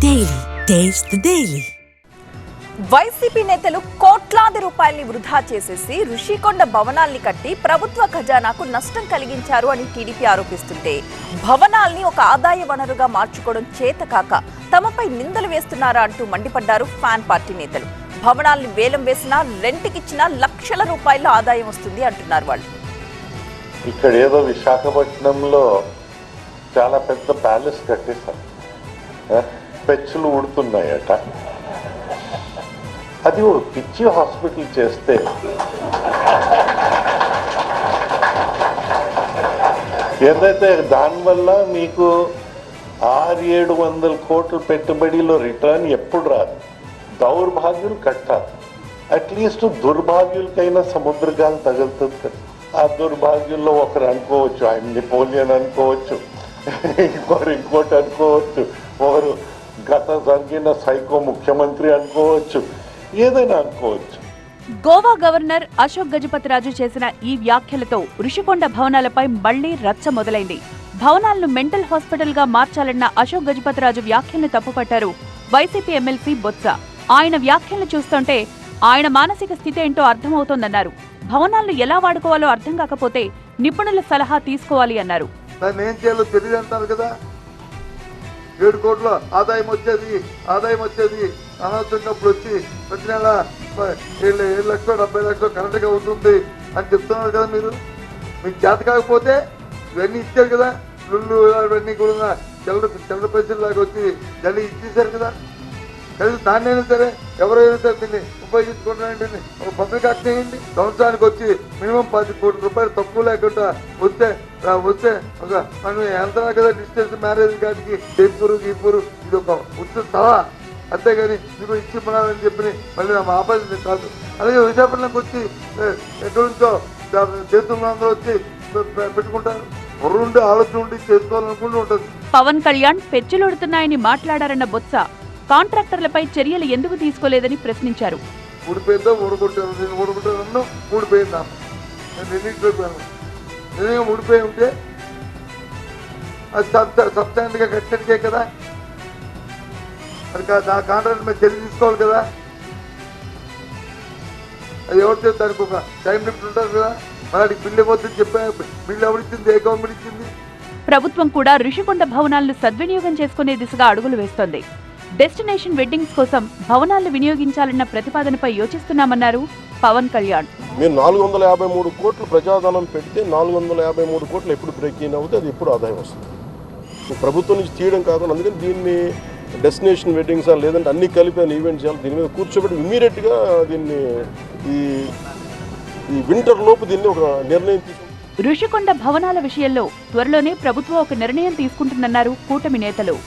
Daily taste the daily. YCP నేతలు కోట్లాది రూపాయల్ని వృధా చేసేసి ఋషికొండ భవనాల్ని కట్టి ప్రభుత్వ ఖజానాకు నష్టం కలిగించారు అని టీడీపీ ఆరోపిస్తుంటే, భవనాల్ని ఒక ఆదాయ వనరుగా మార్చుకోవడం చేతకాక తమపై నిందలు వేస్తున్నారా అంటూ మండిపడ్డారు ఫ్యాన్ పార్టీ నేతలు. భవనాల్ని వేలం వేసినా, రెంట్కిచ్చినా లక్షల రూపాయల ఆదాయం వస్తుంది అంటున్నారు వాళ్ళు. ఇక్కడ ఏదో విశాఖపట్నంలో చాలా పెద్ద ప్యాలెస్ కట్టేశారు, పెచ్చులు ఉడుతున్నాయట. అది ఒక పిచ్చి హాస్పిటల్ చేస్తే ఏదైతే దానివల్ల మీకు 600-700 కోట్ల పెట్టుబడిలో రిటర్న్ ఎప్పుడు రాదు. దౌర్భాగ్యులు కట్టాలి, అట్లీస్ట్ దుర్భాగ్యులకైనా సముద్రగాలు తగులుతుంది కదా. ఆ దుర్భాగ్యుల్లో ఒకరు అనుకోవచ్చు, ఆయన నెపోలియన్ అనుకోవచ్చు, ఇంకోటి అనుకోవచ్చు, ఒకరు గత జరిగిన సైకో ముఖ్యమంత్రి అనుకోవచ్చు, ఏదైనా అనుకోవచ్చు. గోవా గవర్నర్ అశోక్ గజపతిరాజు చేసిన ఈ వ్యాఖ్యలతో ఋషికొండ భవనాలపై మళ్లీ రచ్చ మొదలైంది. భవనాలను మెంటల్ హాస్పిటల్ గా మార్చాలన్న అశోక్ గజపతిరాజు వ్యాఖ్యలను తప్పుపట్టారు వైసీపీ ఎమ్మెల్సీ బొత్స. ఆయన వ్యాఖ్యలను చూస్తుంటే ఆయన మానసిక స్థితి ఏంటో అర్థమవుతోందన్నారు. భవనాలను ఎలా వాడుకోవాలో అర్థం కాకపోతే నిపుణుల సలహా తీసుకోవాలి అన్నారు. 7 కోట్ల ఆదాయం వచ్చేది అనవసరప్పుడు వచ్చి ప్రతి నెల 7 లక్షలు 70 లక్షలు కరెక్ట్గా ఉంటుంది అని చెప్తున్నారు కదా. మీరు మీకు చేత కాకపోతే ఇవన్నీ ఇచ్చారు కదా, లుళ్ళు ఇవన్నీ కూడా చిల్లర పైసలు లాగా వచ్చి జల్లి ఇచ్చేసారు కదా. కలిసి దాన్నైనా సరే ఎవరైనా సరే దీన్ని ఉపయోగించుకుంటారంటే ఒక పబ్లిక్ యాక్ట్ చేయండి. సంవత్సరానికి వచ్చి మినిమం 10 కోట్ల రూపాయలు తక్కువ లేకుండా వస్తే ఒక మనం వెళ్తున్నా కదా డిస్టెన్స్ మ్యారేజ్ కాడికి జైపూరు గీపూరు, ఇది ఒక ఉచిత సలహా, అంతేగాని మీకు ఇచ్చి ఉన్నారని చెప్పి మళ్ళీ నా ఆపరేషన్ కాదు. అలాగే విశాఖపట్నంకి వచ్చి ఎక్కడి నుంచో చేతుల్లో అందరూ వచ్చి పెట్టుకుంటారు. ఉండి ఆలోచన ఉండి చేసుకోవాలనుకుంటూ ఉంటుంది. పవన్ కళ్యాణ్ పెచ్చులొడుతున్నాయని మాట్లాడారన్న బొత్స కాంట్రాక్టర్లపై చర్యలు ఎందుకు తీసుకోలేదని ప్రశ్నించారు. ఊడిపోయిందో ఊడగొట్టాను, నేను ఊడగొట్టాను, ఊడిపోయిందా, నేను ఎన్నింటిపోయాను. నిజంగా ఊడిపోయి ఉంటే అది సబ్స్టాండ్ గా కట్టినట్టుకే కదా, మరి ఆ కాంట్రాక్ట్ మీద చర్య తీసుకోవాలి కదా. అది ఎవరు చేస్తే దానికి ఒక టైం లిమిట్ ఉంటుంది కదా. మరి బిల్లు ఇవ్వద్దని చెప్పా, బిల్లు ఎవరిచ్చింది, ఏ గవర్నమెంట్ ఇచ్చింది? ప్రభుత్వం కూడా ఋషికొండ భవనాలను సద్వినియోగం చేసుకునే దిశగా అడుగులు వేస్తోంది. డెస్టినేషన్ వెడ్డింగ్స్ కోసం భవనాలను వినియోగించాలన్న ప్రతిపాదనపై యోచిస్తున్నామన్నారు పవన్ కళ్యాణ్. మీరు 453 కోట్లు ప్రజాధనం పెడితే 453 కోట్లు ఎప్పుడు బ్రేక్ ఇన్ అవుతుంది, అది ఎప్పుడు ఆదాయం వస్తుంది. ప్రభుత్వం నుంచి తీయడం కాకుండా అందుకని దీన్ని డెస్టినేషన్ వెడ్డింగ్స్ లేదంటే అన్ని కలిపి ఈవెంట్ చేయాలి. దీని మీద కూర్చోబెట్టి ఇమ్మీడియట్గా దీన్ని ఈ వింటర్ లోపు దీన్ని ఒక నిర్ణయం తీసుకుంటారు. ఋషికొండ భవనాల విషయంలో త్వరలోనే ప్రభుత్వం ఒక నిర్ణయం తీసుకుంటుందన్నారు కూటమి నేతలు.